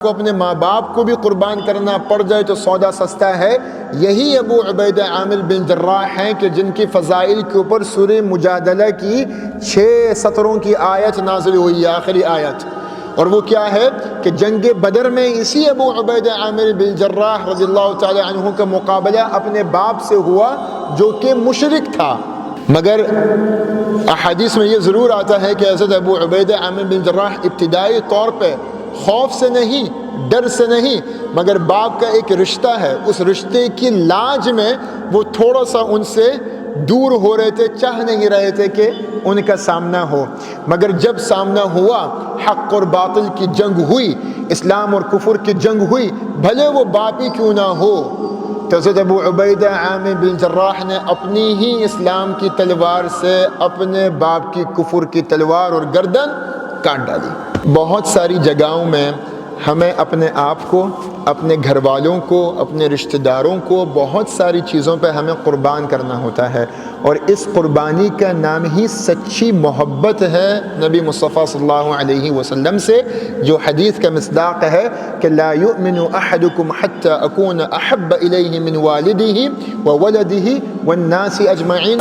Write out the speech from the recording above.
کو اپنے ماں باپ کو بھی قربان کرنا پڑ جائے تو سودا سستا ہے۔ یہی ابو عبیدہ عامر بن جراح ہیں کہ جن کی فضائل کے اوپر سورہ مجادلہ کی 6 سطروں کی آیت نازل ہوئی، آخری آیت، اور وہ کیا ہے کہ جنگ بدر میں اسی ابو عبیدہ عامر بن جراح رضی اللہ تعالی عنہ کا مقابلہ اپنے باپ سے ہوا جو کہ مشرک تھا، مگر احادیث میں یہ ضرور آتا ہے کہ حضرت ابو عبیدہ عامر بن جراح ابتدائی طور پہ خوف سے نہیں، ڈر سے نہیں، مگر باپ کا ایک رشتہ ہے، اس رشتے کی لاج میں وہ تھوڑا سا ان سے دور ہو رہے تھے، چاہ نہیں رہے تھے کہ ان کا سامنا ہو، مگر جب سامنا ہوا، حق اور باطل کی جنگ ہوئی، اسلام اور کفر کی جنگ ہوئی، بھلے وہ باپ ہی کیوں نہ ہو، تو حضرت ابو عبیدہ عامر بن جراح نے اپنی ہی اسلام کی تلوار سے اپنے باپ کی کفر کی تلوار اور گردن کاٹ ڈالی۔ بہت ساری جگہوں میں ہمیں اپنے آپ کو، اپنے گھر والوں کو، اپنے رشتہ داروں کو بہت ساری چیزوں پہ ہمیں قربان کرنا ہوتا ہے، اور اس قربانی کا نام ہی سچی محبت ہے نبی مصطفیٰ صلی اللہ علیہ وسلم سے، جو حدیث کا مصداق ہے کہ لا یؤمن احدکم حتی اکون احب الیہ من والدہ وولدہ والناس اجمعین۔